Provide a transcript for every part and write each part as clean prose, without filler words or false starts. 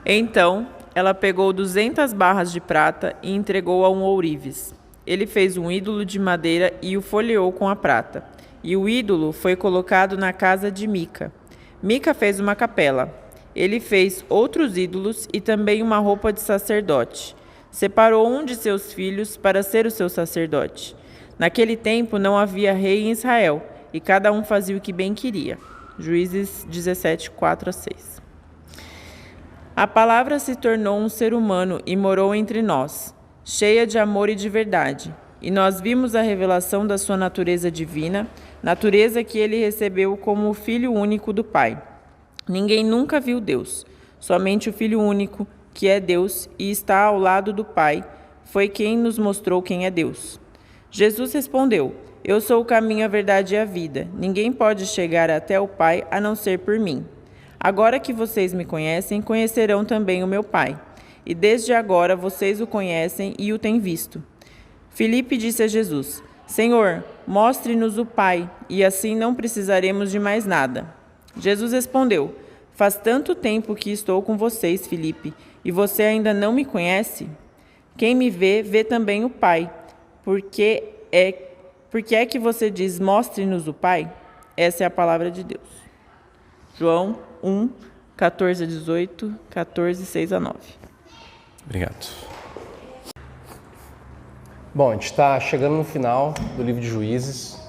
Então ela pegou 200 barras de prata e entregou a um ourives. Ele fez um ídolo de madeira e o folheou com a prata. E o ídolo foi colocado na casa de Mica. Mica fez uma capela. Ele fez outros ídolos e também uma roupa de sacerdote. Separou um de seus filhos para ser o seu sacerdote. Naquele tempo não havia rei em Israel, e cada um fazia o que bem queria. Juízes 17, 4-6. A palavra se tornou um ser humano e morou entre nós, cheia de amor e de verdade. E nós vimos a revelação da sua natureza divina, natureza que ele recebeu como o Filho único do Pai. Ninguém nunca viu Deus, somente o Filho único, que é Deus e está ao lado do Pai, foi quem nos mostrou quem é Deus. Jesus respondeu: Eu sou o caminho, a verdade e a vida. Ninguém pode chegar até o Pai a não ser por mim. Agora que vocês me conhecem, conhecerão também o meu Pai. E desde agora vocês o conhecem e o têm visto. Filipe disse a Jesus: Senhor, mostre-nos o Pai, e assim não precisaremos de mais nada. Jesus respondeu: Faz tanto tempo que estou com vocês, Filipe, e você ainda não me conhece? Quem me vê, vê também o Pai. Por que é que você diz, mostre-nos o Pai? Essa é a palavra de Deus. João 1, 14-18, 14, 6-9. Obrigado. Bom, a gente está chegando no final do livro de Juízes.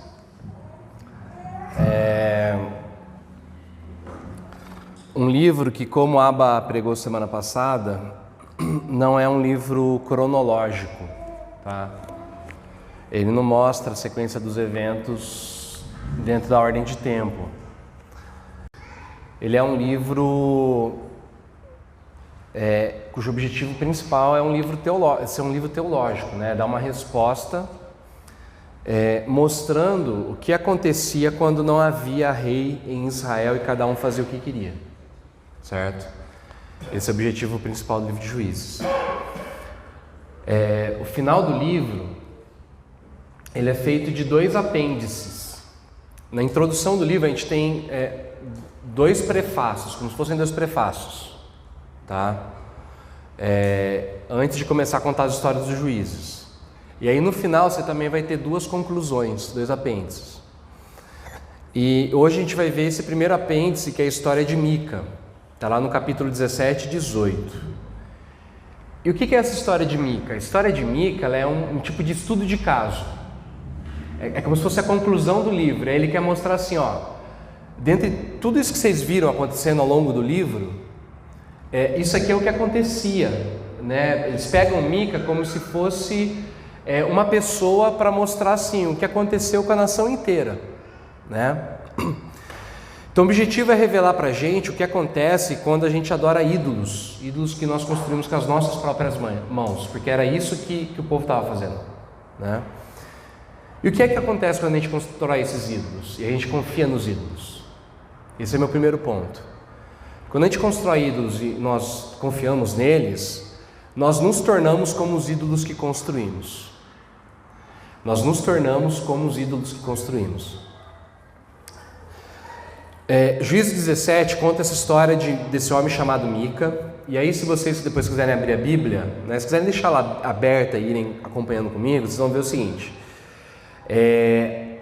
Um livro que, como a Aba pregou semana passada, não é um livro cronológico, tá? Ele não mostra a sequência dos eventos dentro da ordem de tempo. Ele é um livro cujo objetivo principal é ser um livro teológico, né? Dar uma resposta mostrando o que acontecia quando não havia rei em Israel e cada um fazia o que queria, certo? Esse é o objetivo principal do livro de Juízes. O final do livro ele é feito de 2 apêndices. Na introdução do livro a gente tem 2 prefácios, como se fossem 2 prefácios, tá? Antes de começar a contar as histórias dos juízes. E aí no final você também vai ter 2 conclusões, 2 apêndices. E hoje a gente vai ver esse primeiro apêndice, que é a história de Mica. Está lá no capítulo 17 e 18. E o que é essa história de Mica? A história de Mica ela é um tipo de estudo de caso. É como se fosse a conclusão do livro. Ele quer mostrar assim, dentre tudo isso que vocês viram acontecendo ao longo do livro, isso aqui é o que acontecia, né? Eles pegam Mica como se fosse uma pessoa para mostrar assim, o que aconteceu com a nação inteira, né? Então o objetivo é revelar para a gente o que acontece quando a gente adora ídolos que nós construímos com as nossas próprias mãos, porque era isso que o povo estava fazendo, né? E o que é que acontece quando a gente constrói esses ídolos e a gente confia nos ídolos? Esse é meu primeiro ponto. Quando a gente constrói ídolos e nós confiamos neles, nós nos tornamos como os ídolos que construímos. Nós nos tornamos como os ídolos que construímos. Juízes 17 conta essa história desse homem chamado Mica. E aí, se vocês depois quiserem abrir a Bíblia, né, se quiserem deixar ela aberta e irem acompanhando comigo, vocês vão ver o seguinte.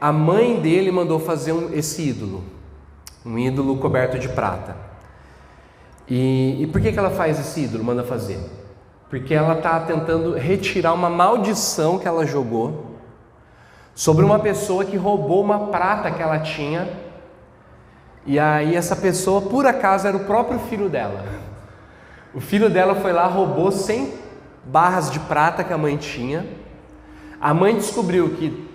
A mãe dele mandou fazer esse ídolo, um ídolo coberto de prata. E por que ela faz esse ídolo, manda fazer? Porque ela está tentando retirar uma maldição que ela jogou sobre uma pessoa que roubou uma prata que ela tinha. E aí essa pessoa, por acaso, era o próprio filho dela. O filho dela foi lá, roubou 100 barras de prata que a mãe tinha. A mãe descobriu que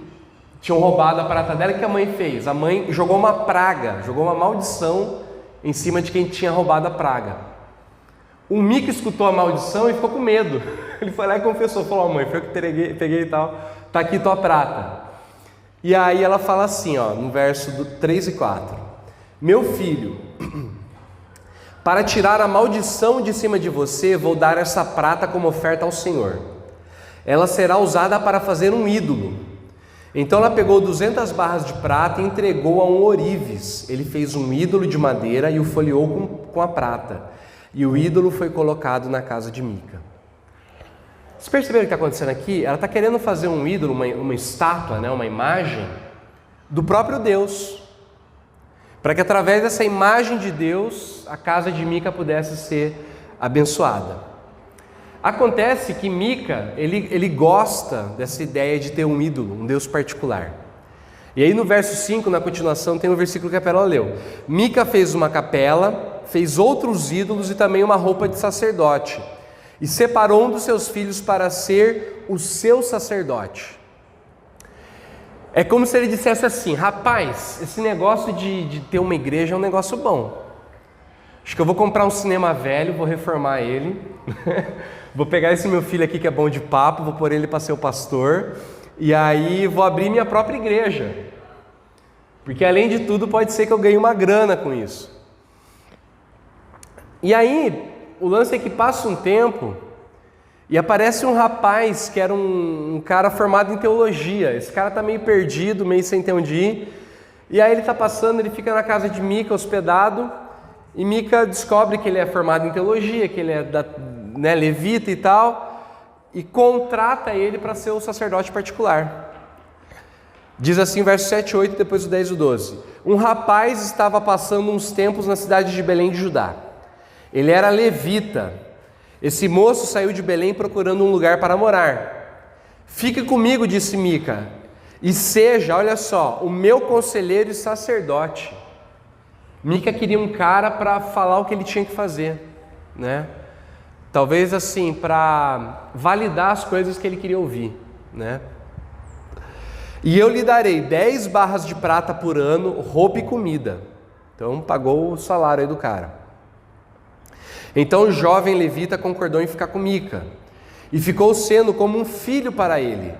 tinham roubado a prata dela. O que a mãe fez? A mãe jogou uma praga, jogou uma maldição em cima de quem tinha roubado a praga. O Mica escutou a maldição e ficou com medo. Ele foi lá e confessou, falou: mãe, foi eu que peguei e tal, tá aqui tua prata. E aí ela fala assim, no verso 3 e 4: meu filho, para tirar a maldição de cima de você, vou dar essa prata como oferta ao Senhor. Ela será usada para fazer um ídolo. Então ela pegou 200 barras de prata e entregou a um ourives. Ele fez um ídolo de madeira e o folheou com a prata. e o ídolo foi colocado na casa de Mica. Vocês perceberam o que está acontecendo aqui? Ela está querendo fazer um ídolo, uma estátua, né, uma imagem do próprio Deus, para que através dessa imagem de Deus, a casa de Mica pudesse ser abençoada. Acontece que Mica, ele gosta dessa ideia de ter um ídolo, um Deus particular. E aí no verso 5, na continuação, tem um versículo que a Pérola leu. Mica fez uma capela, fez outros ídolos e também uma roupa de sacerdote, e separou um dos seus filhos para ser o seu sacerdote. É como se ele dissesse assim: rapaz, esse negócio de ter uma igreja é um negócio bom. Acho que eu vou comprar um cinema velho, vou reformar ele, vou pegar esse meu filho aqui que é bom de papo, vou pôr ele para ser o pastor, e aí vou abrir minha própria igreja. Porque além de tudo pode ser que eu ganhe uma grana com isso. E aí, o lance é que passa um tempo e aparece um rapaz que era um cara formado em teologia. Esse cara está meio perdido, meio sem ter onde ir. E aí ele está passando, ele fica na casa de Mica, hospedado, e Mica descobre que ele é formado em teologia, que ele é levita e tal, e contrata ele para ser o sacerdote particular. Diz assim, verso 7 e 8, depois o 10 e o 12. Um rapaz estava passando uns tempos na cidade de Belém de Judá. Ele era levita. Esse moço saiu de Belém procurando um lugar para morar. Fique comigo, disse Mica, e seja, olha só, o meu conselheiro e sacerdote. Mica queria um cara para falar o que ele tinha que fazer, né? Talvez assim, para validar as coisas que ele queria ouvir, né? E eu lhe darei 10 barras de prata por ano, roupa e comida. Então pagou o salário aí do cara. Então o jovem levita concordou em ficar com Mica, e ficou sendo como um filho para ele.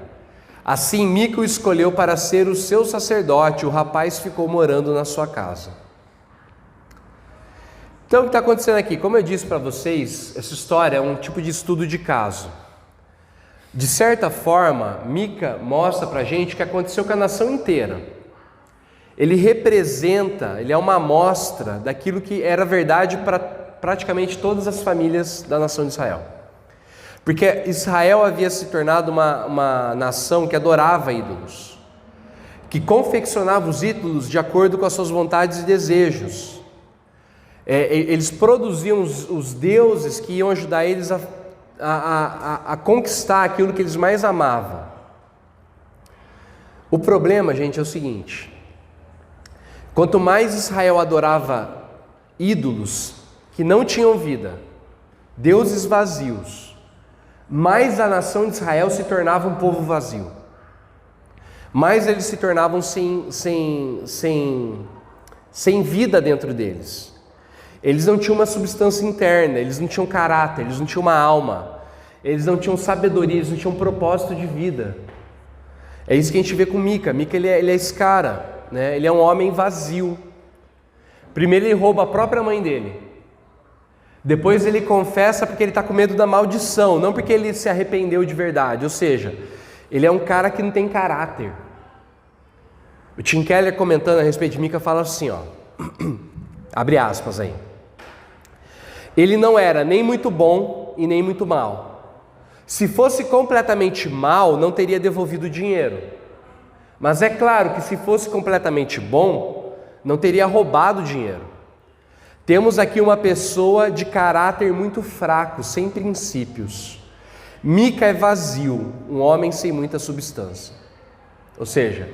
Assim Mica o escolheu para ser o seu sacerdote, o rapaz ficou morando na sua casa. Então o que está acontecendo aqui? Como eu disse para vocês, essa história é um tipo de estudo de caso. De certa forma, Mica mostra para a gente o que aconteceu com a nação inteira. Ele representa, ele é uma amostra daquilo que era verdade para praticamente todas as famílias da nação de Israel. Porque Israel havia se tornado uma nação que adorava ídolos, que confeccionava os ídolos de acordo com as suas vontades e desejos. Eles produziam os deuses que iam ajudar eles a conquistar aquilo que eles mais amavam. O problema, gente, é o seguinte: quanto mais Israel adorava ídolos que não tinham vida, deuses vazios, mais a nação de Israel se tornava um povo vazio. Mais eles se tornavam sem vida dentro deles. Eles não tinham uma substância interna, eles não tinham caráter, eles não tinham uma alma, eles não tinham sabedoria, eles não tinham propósito de vida. É isso que a gente vê com Mica. Mica ele é esse cara, né? Ele é um homem vazio. Primeiro ele rouba a própria mãe dele. Depois ele confessa porque ele está com medo da maldição, não porque ele se arrependeu de verdade. Ou seja, ele é um cara que não tem caráter. O Tim Keller, comentando a respeito de Mica, fala assim, ó, abre aspas aí. Ele não era nem muito bom e nem muito mal. Se fosse completamente mal, não teria devolvido o dinheiro. Mas é claro que se fosse completamente bom, não teria roubado o dinheiro. Temos aqui uma pessoa de caráter muito fraco, sem princípios. Mica é vazio, um homem sem muita substância. Ou seja,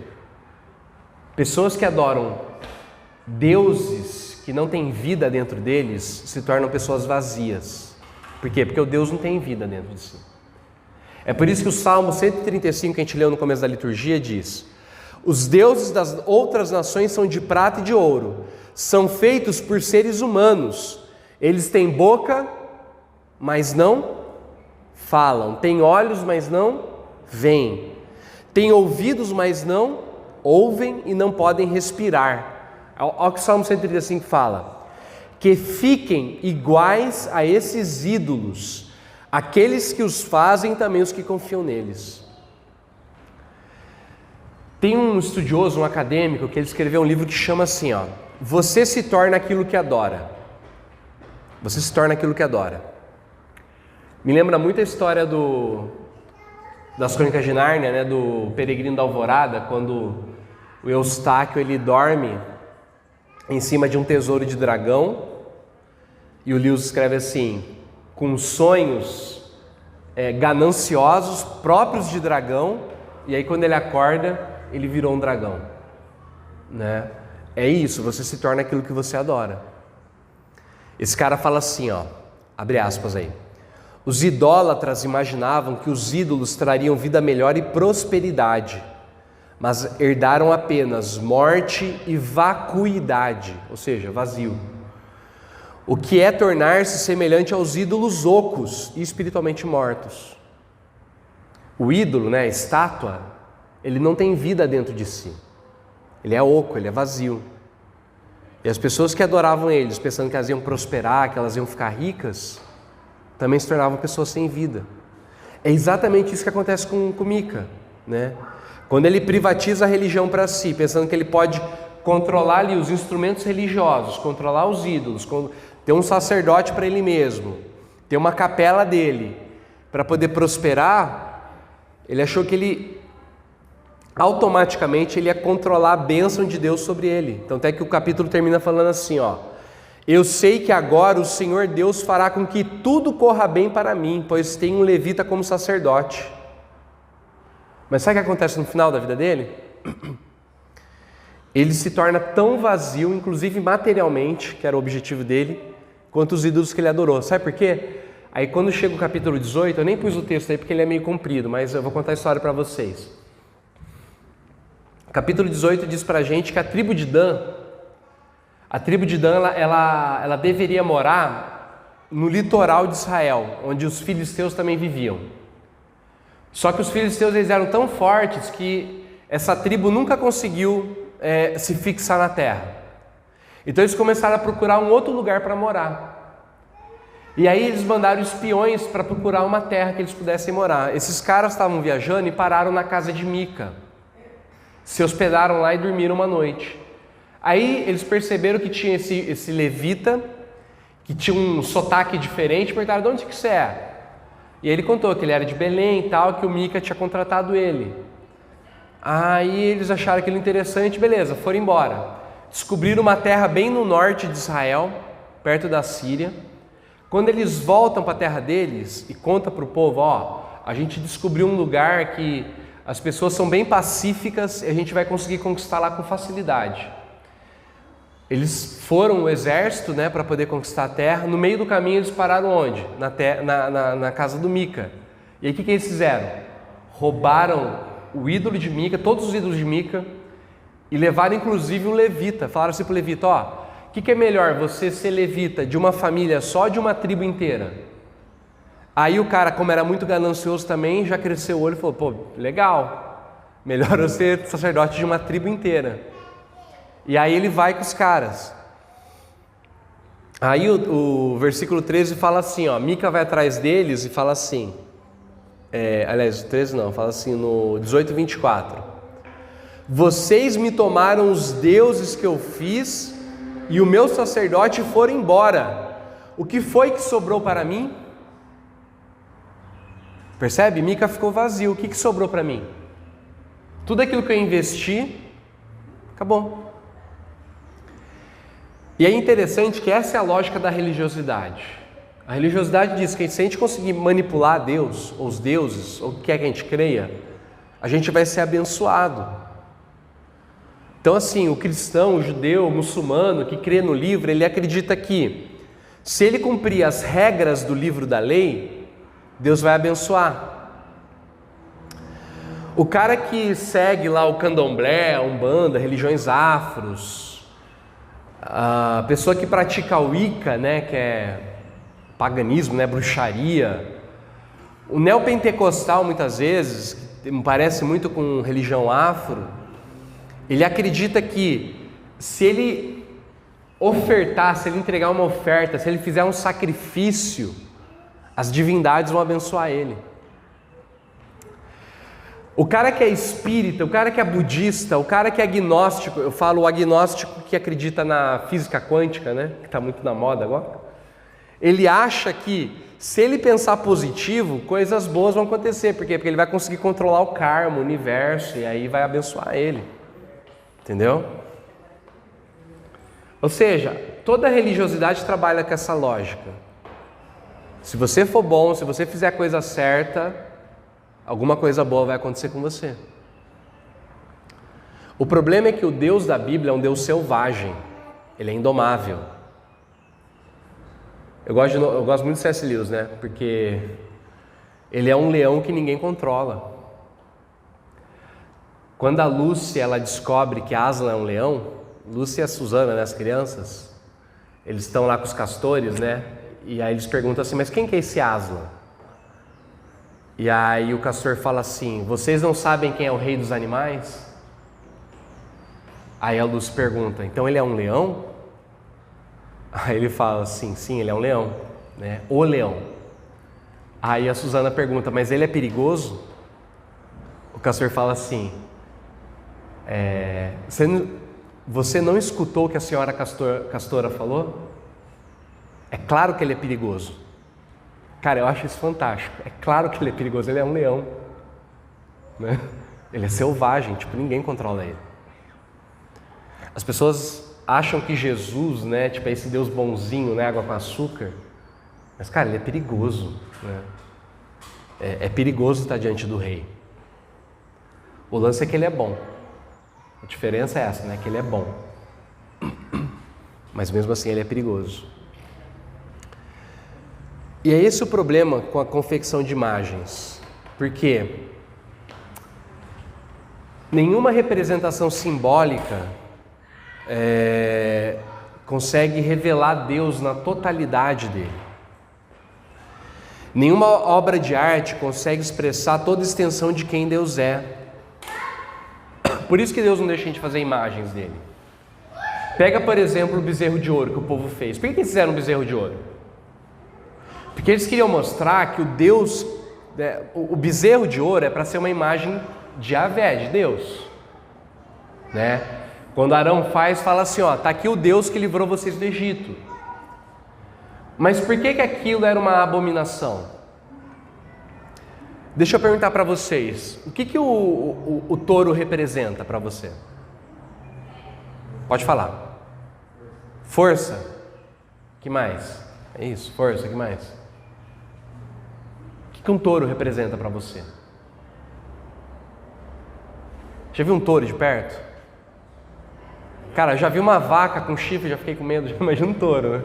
pessoas que adoram deuses que não têm vida dentro deles se tornam pessoas vazias. Por quê? Porque o Deus não tem vida dentro de si. É por isso que o Salmo 135, que a gente leu no começo da liturgia, diz: os deuses das outras nações são de prata e de ouro, são feitos por seres humanos. Eles têm boca, mas não falam, têm olhos, mas não veem, têm ouvidos, mas não ouvem e não podem respirar. Olha o que o Salmo 135 fala: que fiquem iguais a esses ídolos, aqueles que os fazem, também os que confiam neles. Tem um estudioso, um acadêmico, que ele escreveu um livro que chama assim, ó, Você se torna aquilo que adora. Você se torna aquilo que adora. Me lembra muito a história das Crônicas de Nárnia, né, do Peregrino da Alvorada, quando o Eustáquio ele dorme em cima de um tesouro de dragão, e o Lewis escreve assim: com sonhos gananciosos próprios de dragão, e aí quando ele acorda, ele virou um dragão, né? É isso, você se torna aquilo que você adora. Esse cara fala assim, ó, abre aspas aí: os idólatras imaginavam que os ídolos trariam vida melhor e prosperidade, mas herdaram apenas morte e vacuidade, ou seja, vazio. O que é tornar-se semelhante aos ídolos ocos e espiritualmente mortos. O ídolo, né, a estátua, ele não tem vida dentro de si. Ele é oco, ele é vazio. E as pessoas que adoravam eles, pensando que elas iam prosperar, que elas iam ficar ricas, também se tornavam pessoas sem vida. É exatamente isso que acontece com Mica, né? Quando ele privatiza a religião para si, pensando que ele pode controlar ali os instrumentos religiosos, controlar os ídolos, ter um sacerdote para ele mesmo, ter uma capela dele, para poder prosperar, ele achou que ele automaticamente ele ia controlar a bênção de Deus sobre ele. Então até que o capítulo termina falando assim, ó: eu sei que agora o Senhor Deus fará com que tudo corra bem para mim, pois tem um levita como sacerdote. Mas sabe o que acontece no final da vida dele? Ele se torna tão vazio, inclusive materialmente, que era o objetivo dele, quanto os ídolos que ele adorou. Sabe por quê? Aí quando chega o capítulo 18, eu nem pus o texto aí porque ele é meio comprido, mas eu vou contar a história para vocês. O capítulo 18 diz pra gente que a tribo de Dan, ela deveria morar no litoral de Israel, onde os filisteus também viviam. Só que os filisteus eles eram tão fortes que essa tribo nunca conseguiu se fixar na terra. Então eles começaram a procurar um outro lugar para morar. E aí eles mandaram espiões para procurar uma terra que eles pudessem morar. Esses caras estavam viajando e pararam na casa de Mica. Se hospedaram lá e dormiram uma noite. Aí eles perceberam que tinha esse levita, que tinha um sotaque diferente, perguntaram: de onde que você é? E ele contou que ele era de Belém e tal, que o Mica tinha contratado ele. Aí eles acharam aquilo interessante, beleza, foram embora. Descobriram uma terra bem no norte de Israel, perto da Síria. Quando eles voltam para a terra deles e contam para o povo: ó, a gente descobriu um lugar que as pessoas são bem pacíficas e a gente vai conseguir conquistar lá com facilidade. Eles foram o exército, né, para poder conquistar a terra. No meio do caminho eles pararam onde? Na casa do Mica. E aí o que eles fizeram? Roubaram o ídolo de Mica, todos os ídolos de Mica, e levaram inclusive o levita. Falaram assim para o levita: ó, o que é melhor, você ser levita de uma família só ou de uma tribo inteira? Aí o cara, como era muito ganancioso também, já cresceu o olho e falou: pô, legal, melhor eu ser sacerdote de uma tribo inteira. E aí ele vai com os caras. Aí o versículo 13 fala assim, ó, Mica vai atrás deles e fala assim, aliás, o 13 não, fala assim no 18, 24. Vocês me tomaram os deuses que eu fiz e o meu sacerdote foram embora. O que foi que sobrou para mim? Percebe? Mica ficou vazio. O que sobrou para mim? Tudo aquilo que eu investi, acabou. E é interessante que essa é a lógica da religiosidade. A religiosidade diz que se a gente conseguir manipular Deus, ou os deuses, ou o que quer que a gente creia, a gente vai ser abençoado. Então assim, o cristão, o judeu, o muçulmano que crê no livro, ele acredita que se ele cumprir as regras do livro da lei, Deus vai abençoar. O cara que segue lá o candomblé, a umbanda, religiões afros, a pessoa que pratica o Wicca, né, que é paganismo, né, bruxaria, o neopentecostal muitas vezes, que me parece muito com religião afro, ele acredita que se ele ofertar, se ele entregar uma oferta, se ele fizer um sacrifício, as divindades vão abençoar ele. O cara que é espírita, o cara que é budista, o cara que é agnóstico, eu falo o agnóstico que acredita na física quântica, né, que está muito na moda agora, Ele acha que se ele pensar positivo, coisas boas vão acontecer. Por quê? Porque ele vai conseguir controlar o karma, o universo, e aí vai abençoar ele. Entendeu? Ou seja, toda religiosidade trabalha com essa lógica. Se você for bom, se você fizer a coisa certa, alguma coisa boa vai acontecer com você. O problema é que o Deus da Bíblia é um Deus selvagem. Ele é indomável. Eu gosto muito de C.S. Lewis, né? Porque ele é um leão que ninguém controla. Quando a Lucy ela descobre que Aslan é um leão, Lucy e a Susana, né, as crianças, eles estão lá com os castores, né? E aí eles perguntam assim, mas quem que é esse Aslan? E aí o castor fala assim, vocês não sabem quem é o rei dos animais? Aí a Lucy pergunta, então ele é um leão? Aí ele fala assim, sim, ele é um leão, né? O leão. Aí a Susana pergunta, mas ele é perigoso? O castor fala assim, você não escutou o que a senhora castora falou? É claro que ele é perigoso. Cara, eu acho isso fantástico. É claro que ele é perigoso, ele é um leão, né? Ele é selvagem, tipo, ninguém controla ele. As pessoas acham que Jesus, né, tipo, é esse Deus bonzinho, né, água com açúcar. Mas, cara, ele é perigoso, né? É perigoso estar diante do rei. O lance é que ele é bom. A diferença é essa, né, que ele é bom. Mas mesmo assim ele é perigoso. E é esse o problema com a confecção de imagens. Porque nenhuma representação simbólica consegue revelar Deus na totalidade dele. Nenhuma obra de arte consegue expressar toda a extensão de quem Deus é. Por isso que Deus não deixa a gente fazer imagens dele. Pega, por exemplo, o bezerro de ouro que o povo fez. Por que eles fizeram um bezerro de ouro? Porque eles queriam mostrar que o Deus, o bezerro de ouro é para ser uma imagem de Yahvé, de Deus, né? Quando Arão fala assim, ó, tá aqui o Deus que livrou vocês do Egito. Mas por que aquilo era uma abominação? Deixa eu perguntar para vocês, o que o touro representa para você? Pode falar. Força. Que mais? É isso, força, que mais? O que um touro representa para você? Já viu um touro de perto? Cara, eu já vi uma vaca com chifre, já fiquei com medo, já imagina um touro, né?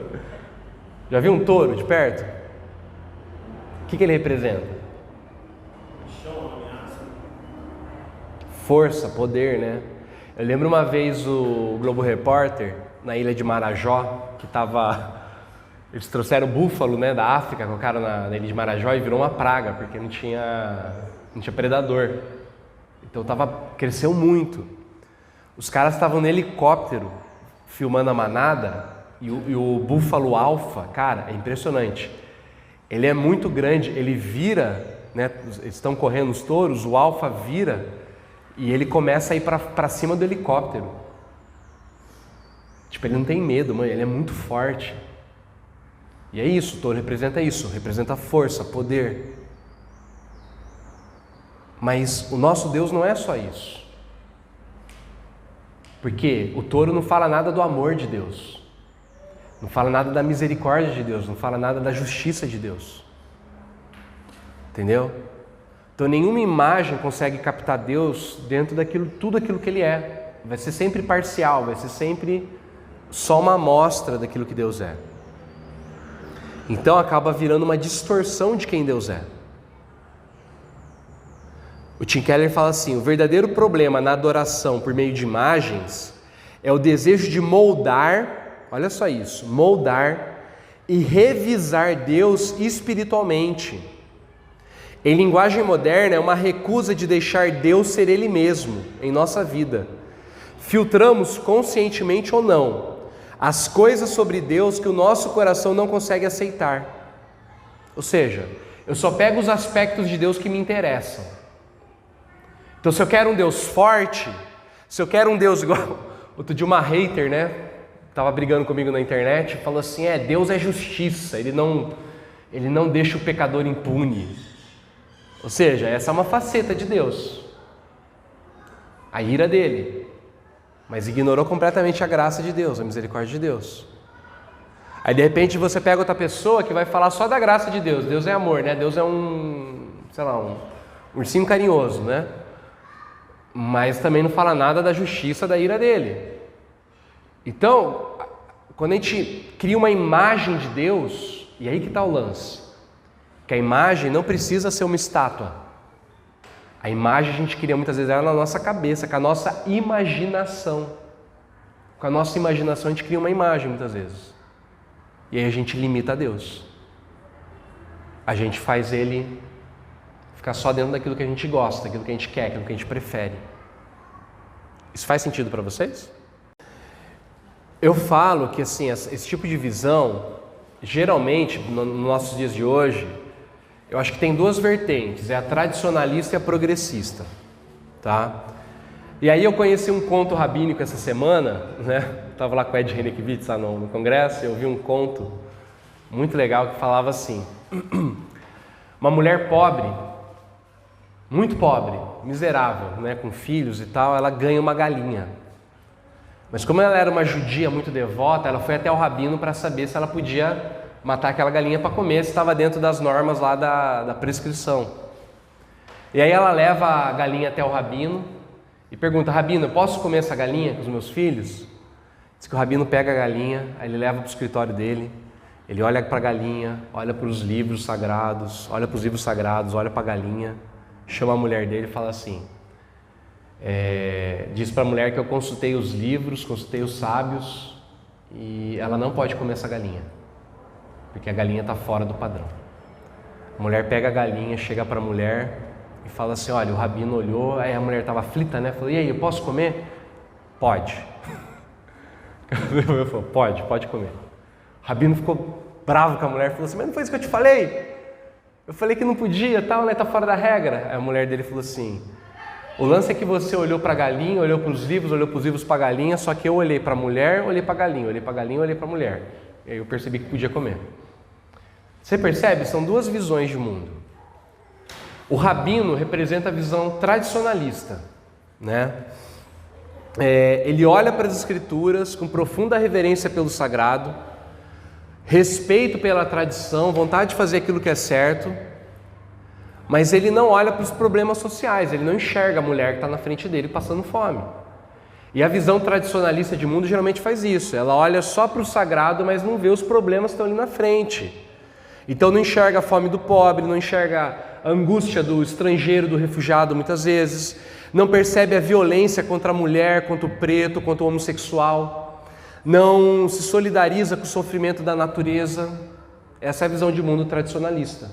Já viu um touro de perto? O que ele representa? Força, poder, né? Eu lembro uma vez o Globo Repórter, na ilha de Marajó, que eles trouxeram búfalo, né, da África, colocaram na ilha de Marajó e virou uma praga, porque não tinha predador. Então cresceu muito. Os caras estavam no helicóptero filmando a manada e o búfalo alfa, cara, é impressionante. Ele é muito grande, ele vira, né, eles estão correndo os touros, o alfa vira e ele começa a ir para cima do helicóptero. Tipo, ele não tem medo, mãe, ele é muito forte. E é isso, o touro representa isso, representa força, poder. Mas o nosso Deus não é só isso. Porque o touro não fala nada do amor de Deus, não fala nada da misericórdia de Deus, não fala nada da justiça de Deus. Entendeu? Então nenhuma imagem consegue captar Deus dentro tudo aquilo que Ele é. Vai ser sempre parcial, vai ser sempre só uma amostra daquilo que Deus é. Então acaba virando uma distorção de quem Deus é. O Tim Keller fala assim, o verdadeiro problema na adoração por meio de imagens é o desejo de moldar, olha só isso, moldar e revisar Deus espiritualmente. Em linguagem moderna, é uma recusa de deixar Deus ser Ele mesmo em nossa vida. Filtramos conscientemente ou não as coisas sobre Deus que o nosso coração não consegue aceitar. Ou seja, eu só pego os aspectos de Deus que me interessam. Então, se eu quero um Deus forte, se eu quero um Deus igual... Outro dia uma hater, né? estava brigando comigo na internet, falou assim, Deus é justiça, ele não deixa o pecador impune. Ou seja, essa é uma faceta de Deus, a ira dele, mas ignorou completamente a graça de Deus, a misericórdia de Deus. Aí de repente você pega outra pessoa que vai falar só da graça de Deus. Deus é amor, né? Deus é um ursinho carinhoso, né? Mas também não fala nada da justiça, da ira dele. Então, quando a gente cria uma imagem de Deus, e aí que está o lance, que a imagem não precisa ser uma estátua. A imagem a gente cria muitas vezes ela na nossa cabeça, com a nossa imaginação. Com a nossa imaginação a gente cria uma imagem muitas vezes. E aí a gente limita a Deus. A gente faz ele ficar só dentro daquilo que a gente gosta, daquilo que a gente quer, daquilo que a gente prefere. Isso faz sentido para vocês? Eu falo que assim, esse tipo de visão, geralmente, nos nossos dias de hoje, eu acho que tem duas vertentes, é a tradicionalista e a progressista, tá? E aí eu conheci um conto rabínico essa semana, né? Estava lá com o Ed Renekiewicz lá no congresso, eu vi um conto muito legal que falava assim, uma mulher pobre, muito pobre, miserável, né? Com filhos e tal, ela ganha uma galinha. Mas como ela era uma judia muito devota, ela foi até o rabino para saber se ela podia matar aquela galinha para comer, se estava dentro das normas lá da prescrição. E aí ela leva a galinha até o rabino e pergunta, rabino, eu posso comer essa galinha com os meus filhos? Diz que o rabino pega a galinha, aí ele leva para o escritório dele, ele olha para a galinha, olha para os livros sagrados, olha para a galinha, chama a mulher dele e fala assim, diz para a mulher que eu consultei os livros, consultei os sábios e ela não pode comer essa galinha, porque a galinha está fora do padrão. A mulher pega a galinha, chega para a mulher e fala assim, olha, o rabino olhou, aí a mulher estava aflita, né? Falou, e aí, eu posso comer? Pode. Falou, pode comer. O rabino ficou bravo com a mulher, falou assim, mas não foi isso que eu te falei? Eu falei que não podia, tal, né? Tá fora da regra. Aí a mulher dele falou assim, o lance é que você olhou para a galinha, olhou para os livros para a galinha, só que eu olhei para a mulher, olhei para a galinha, olhei para a galinha, olhei para a mulher. E aí eu percebi que podia comer. Você percebe? São duas visões de mundo. O rabino representa a visão tradicionalista, né? Ele olha para as escrituras com profunda reverência pelo sagrado, respeito pela tradição, vontade de fazer aquilo que é certo, mas ele não olha para os problemas sociais, ele não enxerga a mulher que está na frente dele passando fome. E a visão tradicionalista de mundo geralmente faz isso, ela olha só para o sagrado, mas não vê os problemas que estão ali na frente. Então não enxerga a fome do pobre, não enxerga a angústia do estrangeiro, do refugiado muitas vezes, não percebe a violência contra a mulher, contra o preto, contra o homossexual, não se solidariza com o sofrimento da natureza. Essa é a visão de mundo tradicionalista.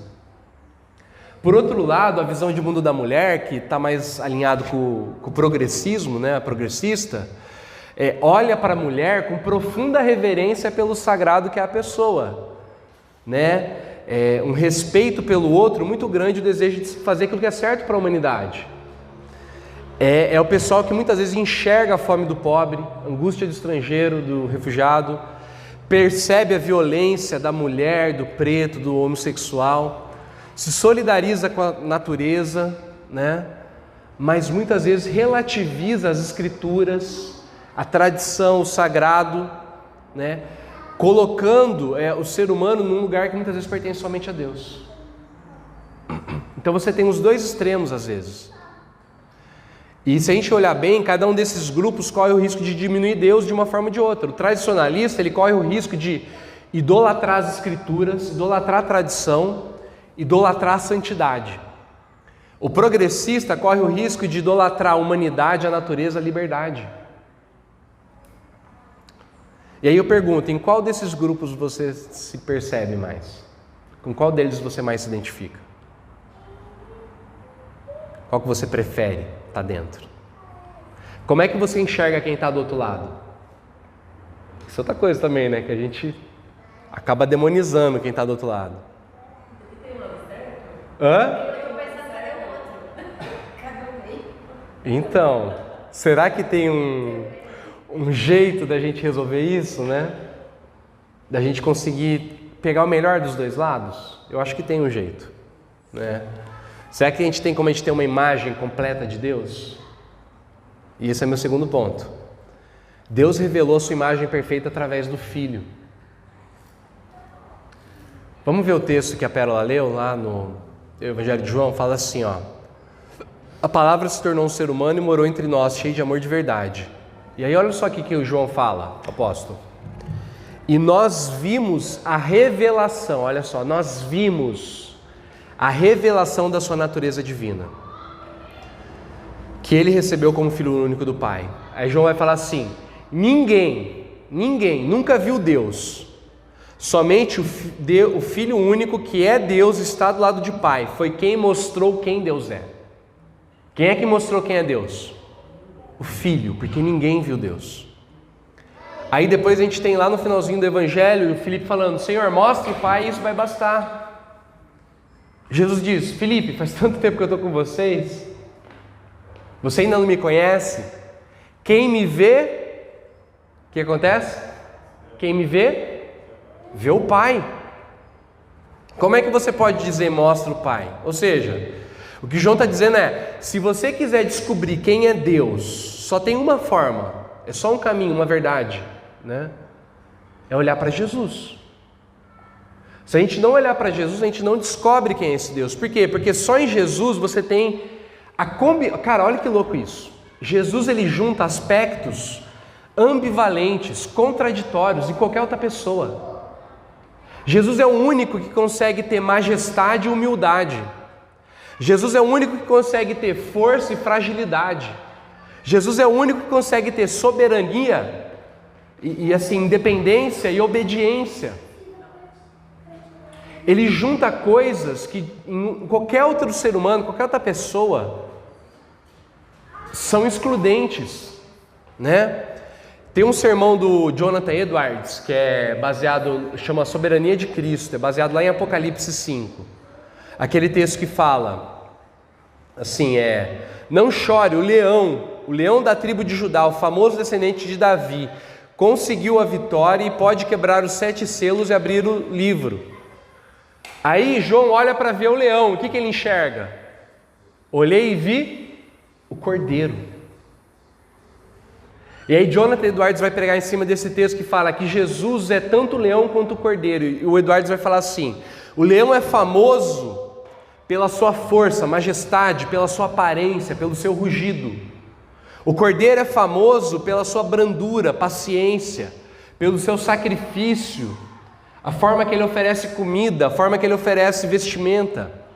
Por outro lado, a visão de mundo da mulher, que está mais alinhado com o progressismo, né, a progressista, olha para a mulher com profunda reverência pelo sagrado que é a pessoa, né? Um respeito pelo outro muito grande, o desejo de fazer aquilo que é certo para a humanidade. É o pessoal que muitas vezes enxerga a fome do pobre, a angústia do estrangeiro, do refugiado, percebe a violência da mulher, do preto, do homossexual, se solidariza com a natureza, né? Mas muitas vezes relativiza as escrituras, a tradição, o sagrado, né? Colocando o ser humano num lugar que muitas vezes pertence somente a Deus. Então você tem os dois extremos às vezes. E se a gente olhar bem, cada um desses grupos corre o risco de diminuir Deus de uma forma ou de outra. O tradicionalista, ele corre o risco de idolatrar as escrituras, idolatrar a tradição, idolatrar a santidade. O progressista corre o risco de idolatrar a humanidade, a natureza, a liberdade. E aí eu pergunto, em qual desses grupos você se percebe mais? Com qual deles você mais se identifica? Qual que você prefere estar dentro? Como é que você enxerga quem está do outro lado? Isso é outra coisa também, né? Que a gente acaba demonizando quem está do outro lado. Hã? Então, será que tem um jeito da gente resolver isso, né? Da gente conseguir pegar o melhor dos dois lados? Eu acho que tem um jeito, né? Será que a gente tem como a gente ter uma imagem completa de Deus? E esse é meu segundo ponto. Deus revelou a sua imagem perfeita através do Filho. Vamos ver o texto que a Pérola leu lá no Evangelho de João? Fala assim, ó: a palavra se tornou um ser humano e morou entre nós, cheio de amor de verdade. E aí olha só o que o João fala, apóstolo. E nós vimos a revelação, olha só, nós vimos a revelação da sua natureza divina, que ele recebeu como filho único do Pai. Aí João vai falar assim: ninguém nunca viu Deus. Somente o Filho único, que é Deus, está do lado de Pai. Foi quem mostrou quem Deus é. Quem é que mostrou quem é Deus? O Filho, porque ninguém viu Deus. Aí depois a gente tem lá no finalzinho do Evangelho o Filipe falando: Senhor, mostre o Pai, isso vai bastar. Jesus diz: Filipe, faz tanto tempo que eu estou com vocês, você ainda não me conhece? Quem me vê, o que acontece? Quem me vê, vê o Pai. Como é que você pode dizer mostra o Pai? Ou seja, o que João está dizendo é: se você quiser descobrir quem é Deus, só tem uma forma, é só um caminho, uma verdade, né? É olhar para Jesus. Se a gente não olhar para Jesus, a gente não descobre quem é esse Deus. Por quê? Porque só em Jesus você tem Cara, olha que louco isso. Jesus, ele junta aspectos ambivalentes, contraditórios em qualquer outra pessoa. Jesus é o único que consegue ter majestade e humildade. Jesus é o único que consegue ter força e fragilidade. Jesus é o único que consegue ter soberania e assim, independência e obediência. Ele junta coisas que em qualquer outro ser humano, qualquer outra pessoa, são excludentes, né? Tem um sermão do Jonathan Edwards, que é baseado, chama Soberania de Cristo, é baseado lá em Apocalipse 5. Aquele texto que fala, assim, não chore, o leão da tribo de Judá, o famoso descendente de Davi, conseguiu a vitória e pode quebrar os 7 selos e abrir o livro. Aí João olha para ver o leão, o que ele enxerga? Olhei e vi o cordeiro. E aí Jonathan Edwards vai pregar em cima desse texto que fala que Jesus é tanto o leão quanto o cordeiro. E o Edwards vai falar assim: o leão é famoso pela sua força, majestade, pela sua aparência, pelo seu rugido. O cordeiro é famoso pela sua brandura, paciência, pelo seu sacrifício, a forma que ele oferece comida, a forma que ele oferece vestimenta.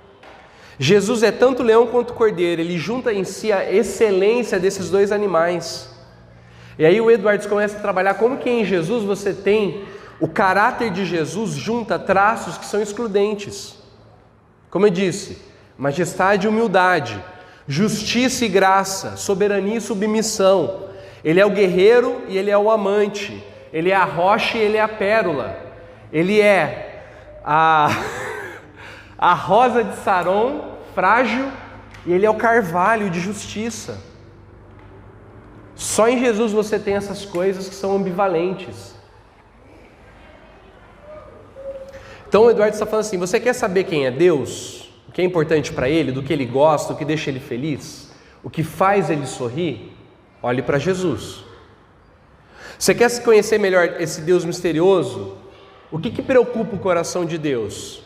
Jesus é tanto leão quanto cordeiro, ele junta em si a excelência desses dois animais. E aí o Edwards começa a trabalhar como que em Jesus você tem o caráter de Jesus junta traços que são excludentes. Como eu disse, majestade e humildade, justiça e graça, soberania e submissão. Ele é o guerreiro e ele é o amante, ele é a rocha e ele é a pérola, ele é a rosa de Saron, frágil, e ele é o carvalho de justiça. Só em Jesus você tem essas coisas que são ambivalentes. Então o Eduardo está falando assim: você quer saber quem é Deus? O que é importante para Ele, do que Ele gosta, o que deixa Ele feliz? O que faz Ele sorrir? Olhe para Jesus. Você quer se conhecer melhor esse Deus misterioso? O que preocupa o coração de Deus?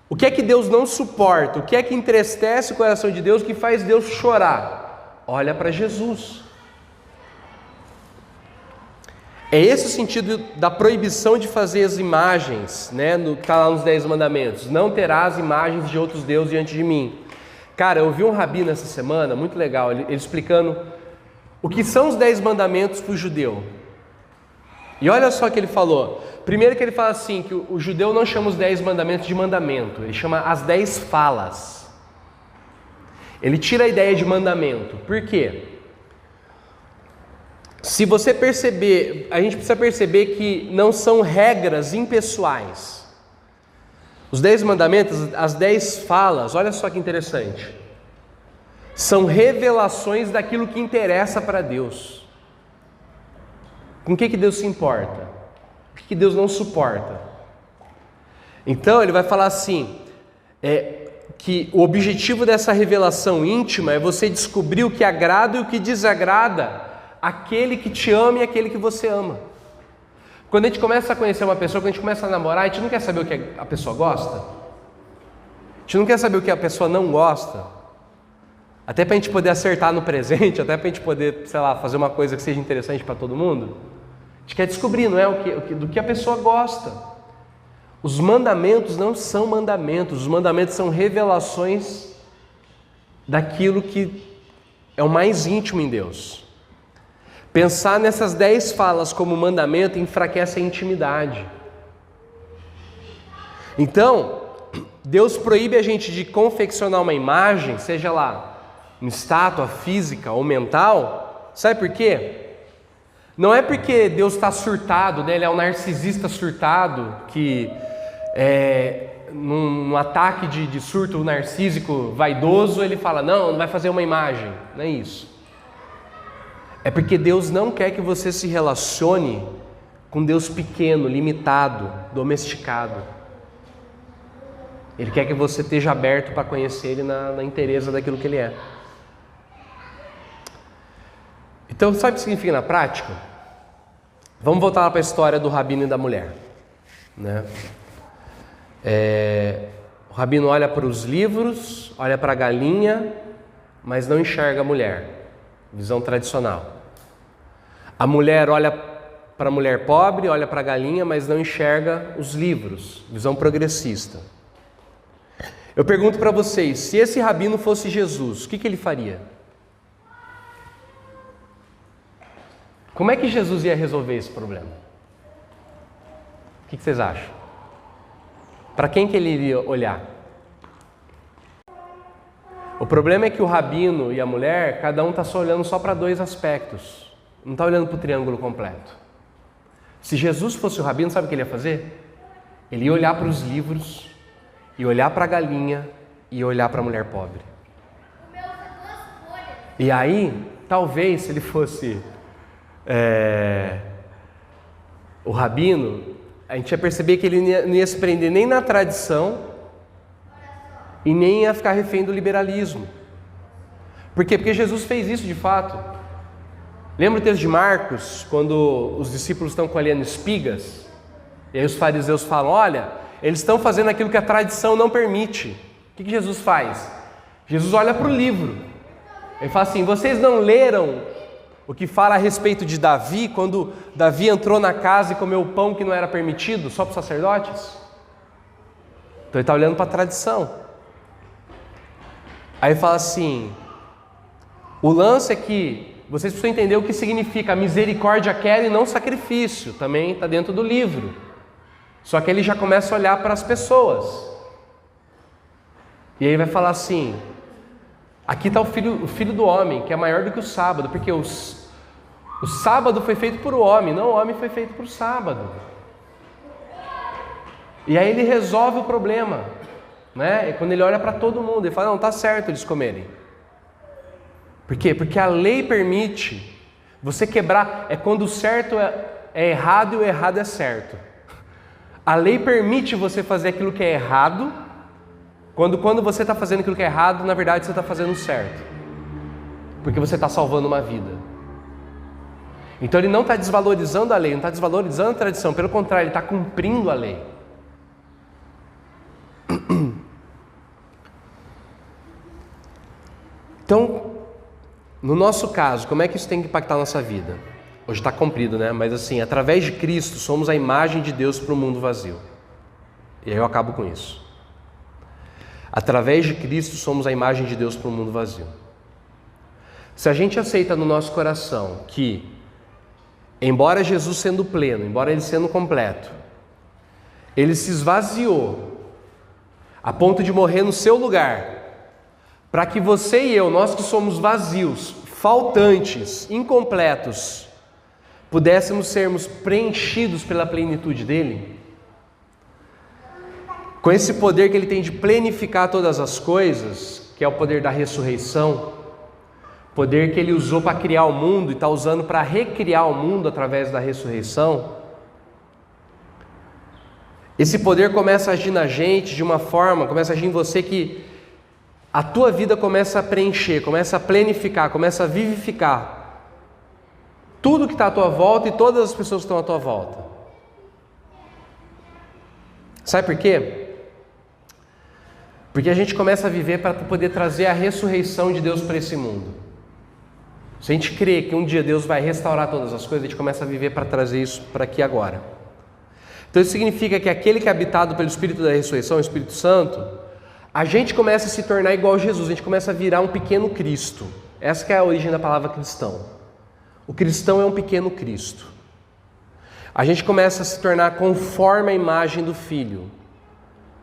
O que é que Deus não suporta? O que é que entristece o coração de Deus, que faz Deus chorar? Olha para Jesus. É esse o sentido da proibição de fazer as imagens, né? Está lá nos 10 mandamentos. Não terás imagens de outros deuses diante de mim. Cara, eu ouvi um rabino essa semana, muito legal, ele explicando o que são os 10 mandamentos para o judeu. E olha só o que ele falou. Primeiro que ele fala assim, que o judeu não chama os 10 mandamentos de mandamento, ele chama as 10 falas. Ele tira a ideia de mandamento. Por quê? Se você perceber, a gente precisa perceber que não são regras impessoais. Os 10 mandamentos, as 10 falas, olha só que interessante, são revelações daquilo que interessa para Deus. Com o que Deus se importa? O que Deus não suporta? Então ele vai falar assim, que o objetivo dessa revelação íntima é você descobrir o que agrada e o que desagrada aquele que te ama e aquele que você ama. Quando a gente começa a conhecer uma pessoa, quando a gente começa a namorar, a gente não quer saber o que a pessoa gosta? A gente não quer saber o que a pessoa não gosta? Até para a gente poder acertar no presente, até para a gente poder, sei lá, fazer uma coisa que seja interessante para todo mundo? A gente quer descobrir, não é do que a pessoa gosta. Os mandamentos não são mandamentos, os mandamentos são revelações daquilo que é o mais íntimo em Deus. Pensar nessas 10 falas como mandamento enfraquece a intimidade. Então, Deus proíbe a gente de confeccionar uma imagem, seja lá uma estátua física ou mental. Sabe por quê? Não é porque Deus está surtado, né? Ele é um narcisista surtado que num ataque de surto narcísico vaidoso, ele fala, não vai fazer uma imagem. Não é isso. É porque Deus não quer que você se relacione com Deus pequeno, limitado, domesticado. Ele quer que você esteja aberto para conhecer Ele na inteireza daquilo que Ele é. Então, sabe o que significa na prática? Vamos voltar lá para a história do rabino e da mulher, né? O rabino olha para os livros, olha para a galinha, mas não enxerga a mulher. Visão tradicional. A mulher olha para a mulher pobre, olha para a galinha, mas não enxerga os livros. Visão progressista. Eu pergunto para vocês, se esse rabino fosse Jesus, o que ele faria? Como é que Jesus ia resolver esse problema? O que vocês acham? Para quem que ele iria olhar? O problema é que o rabino e a mulher, cada um está só olhando só para 2 aspectos. Não está olhando para o triângulo completo. Se Jesus fosse o rabino, sabe o que ele ia fazer? Ele ia olhar para os livros, ia olhar para a galinha e ia olhar para a mulher pobre. E aí, talvez, se ele fosse o rabino, a gente ia perceber que ele não ia se prender nem na tradição e nem ia ficar refém do liberalismo. Por quê? Porque Jesus fez isso de fato. Lembra o texto de Marcos, quando os discípulos estão colhendo espigas? E aí os fariseus falam, olha, eles estão fazendo aquilo que a tradição não permite. O que Jesus faz? Jesus olha para o livro. Ele fala assim, vocês não leram o que fala a respeito de Davi, quando Davi entrou na casa e comeu o pão que não era permitido, só para os sacerdotes? Então ele está olhando para a tradição. Aí ele fala assim, o lance é que vocês precisam entender o que significa misericórdia quero e não sacrifício, também está dentro do livro. Só que ele já começa a olhar para as pessoas. E aí vai falar assim, aqui está o filho do homem, que é maior do que o sábado, porque o sábado foi feito por o homem, não o homem foi feito por sábado. E aí ele resolve o problema, né? E quando ele olha para todo mundo, ele fala, não, está certo eles comerem. Por quê? Porque a lei permite você quebrar, é quando o certo é errado e o errado é certo. A lei permite você fazer aquilo que é errado, quando você está fazendo aquilo que é errado, na verdade você está fazendo certo. Porque você está salvando uma vida. Então ele não está desvalorizando a lei, não está desvalorizando a tradição, pelo contrário, ele está cumprindo a lei. Então, no nosso caso, como é que isso tem que impactar a nossa vida? Hoje está cumprido, né? Mas assim, através de Cristo, somos a imagem de Deus para o mundo vazio. E aí eu acabo com isso. Através de Cristo, somos a imagem de Deus para o mundo vazio. Se a gente aceita no nosso coração que, embora Jesus sendo pleno, embora Ele sendo completo, Ele se esvaziou a ponto de morrer no seu lugar, para que você e eu, nós que somos vazios, faltantes, incompletos, pudéssemos sermos preenchidos pela plenitude dEle, com esse poder que Ele tem de plenificar todas as coisas, que é o poder da ressurreição, poder que ele usou para criar o mundo e está usando para recriar o mundo através da ressurreição, esse poder começa a agir na gente de uma forma, começa a agir em você que a tua vida começa a preencher, começa a planificar, começa a vivificar tudo que está à tua volta e todas as pessoas que estão à tua volta. Sabe por quê? Porque a gente começa a viver para poder trazer a ressurreição de Deus para esse mundo. Se a gente crê que um dia Deus vai restaurar todas as coisas, a gente começa a viver para trazer isso para aqui agora. Então isso significa que aquele que é habitado pelo Espírito da ressurreição, o Espírito Santo, a gente começa a se tornar igual a Jesus, a gente começa a virar um pequeno Cristo. Essa que é a origem da palavra cristão. O cristão é um pequeno Cristo. A gente começa a se tornar conforme a imagem do Filho.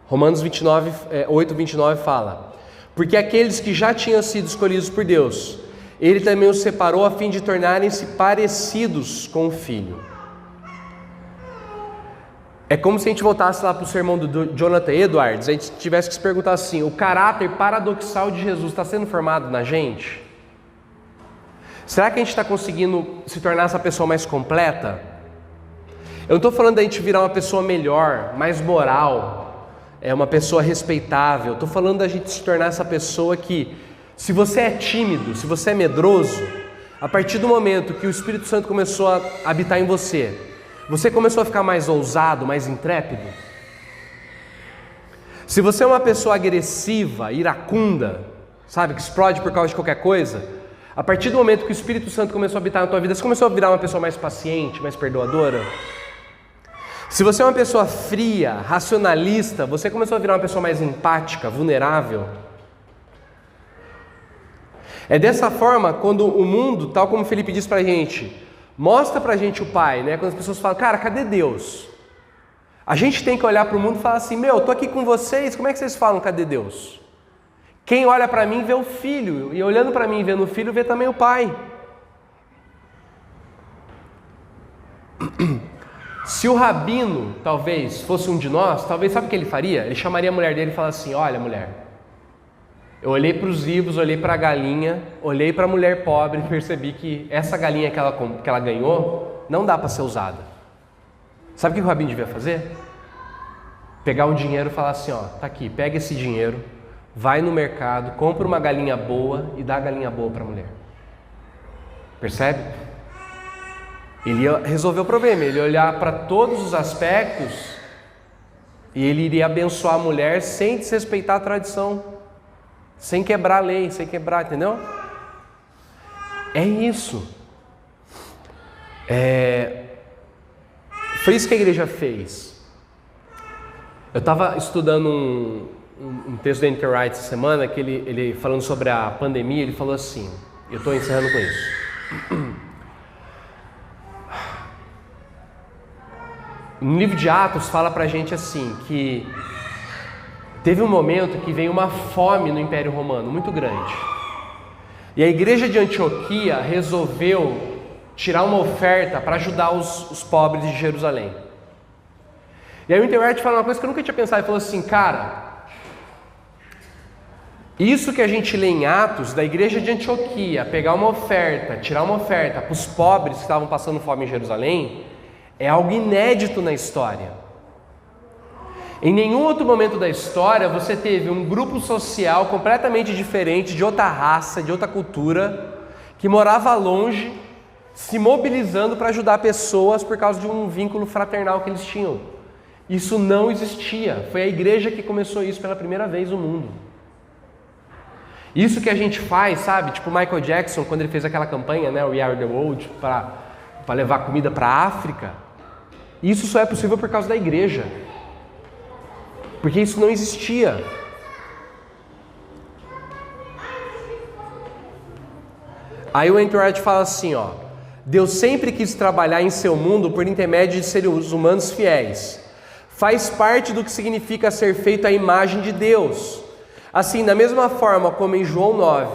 Romanos 8:29 fala: porque aqueles que já tinham sido escolhidos por Deus, Ele também os separou a fim de tornarem-se parecidos com o Filho. É como se a gente voltasse lá para o sermão do Jonathan Edwards, a gente tivesse que se perguntar assim: o caráter paradoxal de Jesus está sendo formado na gente? Será que a gente está conseguindo se tornar essa pessoa mais completa? Eu não estou falando da gente virar uma pessoa melhor, mais moral, uma pessoa respeitável. Estou falando da gente se tornar essa pessoa que, se você é tímido, se você é medroso, a partir do momento que o Espírito Santo começou a habitar em você, você começou a ficar mais ousado, mais intrépido? Se você é uma pessoa agressiva, iracunda, sabe, que explode por causa de qualquer coisa, a partir do momento que o Espírito Santo começou a habitar na tua vida, você começou a virar uma pessoa mais paciente, mais perdoadora? Se você é uma pessoa fria, racionalista, você começou a virar uma pessoa mais empática, vulnerável? É dessa forma, quando o mundo, tal como o Felipe disse pra gente, mostra pra gente o Pai, né? Quando as pessoas falam: cara, cadê Deus? A gente tem que olhar para o mundo e falar assim: meu, eu tô aqui com vocês, como é que vocês falam cadê Deus? Quem olha para mim vê o Filho, e olhando para mim e vendo o Filho, vê também o Pai. Se o rabino, talvez, fosse um de nós, talvez, sabe o que ele faria? Ele chamaria a mulher dele e falaria assim: olha, mulher, eu olhei para os vivos, olhei para a galinha, olhei para a mulher pobre e percebi que essa galinha que ela ganhou não dá para ser usada. Sabe o que o rabino devia fazer? Pegar o dinheiro e falar assim: ó, tá aqui, pega esse dinheiro, vai no mercado, compra uma galinha boa e dá a galinha boa para a mulher. Percebe? Ele ia resolver o problema, ele ia olhar para todos os aspectos e ele iria abençoar a mulher sem desrespeitar a tradição, sem quebrar a lei, sem quebrar, entendeu? É isso. Foi isso que a igreja fez. Eu estava estudando um texto do N.T. Wright essa semana, que ele falando sobre a pandemia, ele falou assim, eu estou encerrando com isso. No livro de Atos fala pra gente assim, que teve um momento que veio uma fome no Império Romano, muito grande. E a igreja de Antioquia resolveu tirar uma oferta para ajudar os pobres de Jerusalém. E aí o Internet fala uma coisa que eu nunca tinha pensado, ele falou assim: cara, isso que a gente lê em Atos, da igreja de Antioquia, pegar uma oferta, tirar uma oferta para os pobres que estavam passando fome em Jerusalém, é algo inédito na história. Em nenhum outro momento da história você teve um grupo social completamente diferente, de outra raça, de outra cultura, que morava longe, se mobilizando para ajudar pessoas por causa de um vínculo fraternal que eles tinham. Isso não existia. Foi a igreja que começou isso pela primeira vez no mundo. Isso que a gente faz, sabe? Tipo Michael Jackson, quando ele fez aquela campanha, né, We Are The World, para levar comida para a África. Isso só é possível por causa da igreja. Porque isso não existia. Aí o Entourage fala assim, ó: Deus sempre quis trabalhar em seu mundo por intermédio de seres humanos fiéis. Faz parte do que significa ser feito à imagem de Deus. Assim, da mesma forma como em João 9,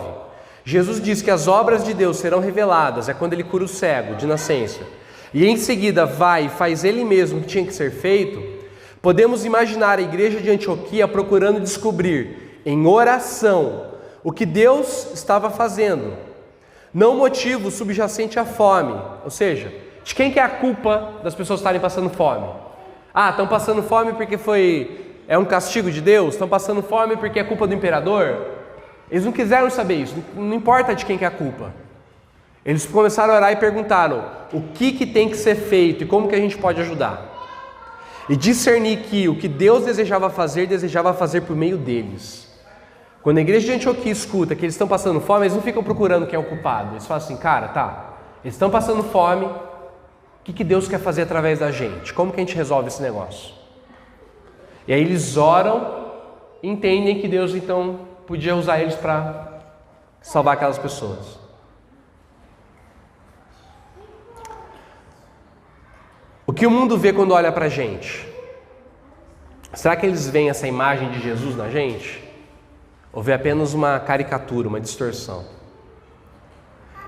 Jesus diz que as obras de Deus serão reveladas, é quando ele cura o cego de nascença, e em seguida vai e faz ele mesmo o que tinha que ser feito, podemos imaginar a igreja de Antioquia procurando descobrir, em oração, o que Deus estava fazendo, não motivo subjacente à fome. Ou seja, de quem que é a culpa das pessoas estarem passando fome? Ah, estão passando fome porque é um castigo de Deus? Estão passando fome porque é culpa do imperador? Eles não quiseram saber isso, não importa de quem que é a culpa. Eles começaram a orar e perguntaram o que tem que ser feito e como que a gente pode ajudar. E discernir que o que Deus desejava fazer por meio deles. Quando a igreja de Antioquia escuta que eles estão passando fome, eles não ficam procurando quem é o culpado. Eles falam assim, cara, tá, eles estão passando fome, o que Deus quer fazer através da gente? Como que a gente resolve esse negócio? E aí eles oram e entendem que Deus então podia usar eles para salvar aquelas pessoas. O que o mundo vê quando olha para a gente? Será que eles veem essa imagem de Jesus na gente? Ou vê apenas uma caricatura, uma distorção?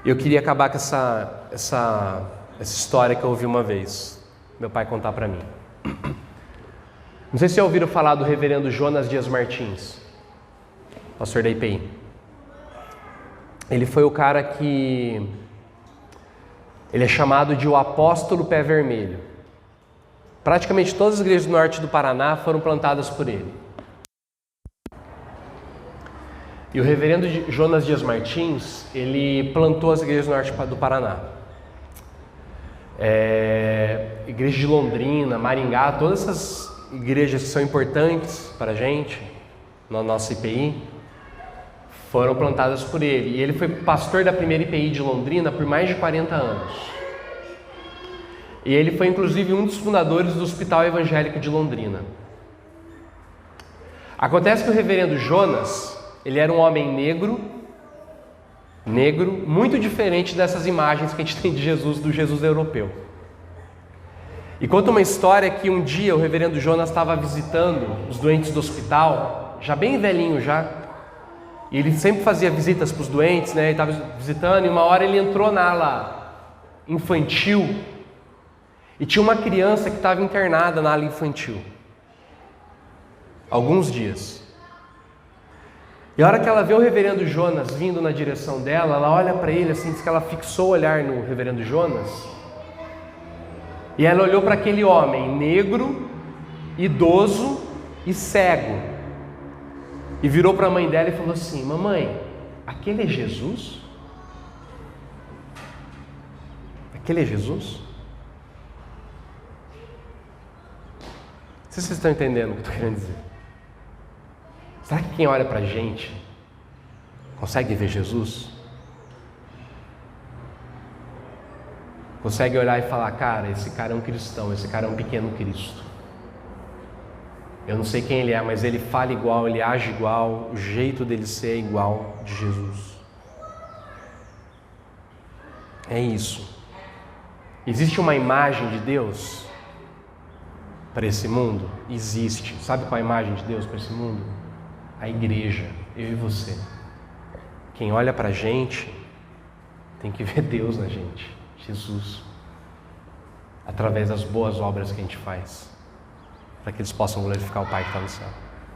E eu queria acabar com essa história que eu ouvi uma vez, meu pai contar para mim. Não sei se já ouviram falar do reverendo Jonas Dias Martins, pastor da IPI. Ele foi o cara que... Ele é chamado de o apóstolo pé vermelho. Praticamente todas as igrejas do norte do Paraná foram plantadas por ele. E o reverendo Jonas Dias Martins, ele plantou as igrejas do norte do Paraná. Igreja de Londrina, Maringá, todas essas igrejas que são importantes para a gente, na nossa IPI, foram plantadas por ele. E ele foi pastor da primeira IPI de Londrina por mais de 40 anos. E ele foi inclusive um dos fundadores do Hospital Evangélico de Londrina. Acontece que o reverendo Jonas, ele era um homem negro, muito diferente dessas imagens que a gente tem de Jesus, do Jesus europeu. E conta uma história que um dia o reverendo Jonas estava visitando os doentes do hospital, já bem velhinho já, e ele sempre fazia visitas para os doentes, né? Ele estava visitando e uma hora ele entrou na ala infantil e tinha uma criança que estava internada na ala infantil. Alguns dias. E a hora que ela vê o reverendo Jonas vindo na direção dela, ela olha para ele assim, diz que ela fixou o olhar no reverendo Jonas. E ela olhou para aquele homem negro, idoso e cego. E virou para a mãe dela e falou assim: mamãe, aquele é Jesus? Aquele é Jesus? Não sei se vocês estão entendendo o que eu estou querendo dizer. Será que quem olha para a gente consegue ver Jesus? Consegue olhar e falar, cara, esse cara é um cristão, esse cara é um pequeno Cristo. Eu não sei quem ele é, mas ele fala igual, ele age igual, o jeito dele ser é igual de Jesus. É isso. Existe uma imagem de Deus para esse mundo? Existe. Sabe qual é a imagem de Deus para esse mundo? A igreja, eu e você. Quem olha para a gente tem que ver Deus na gente, Jesus, através das boas obras que a gente faz, para que eles possam glorificar o Pai que está no céu.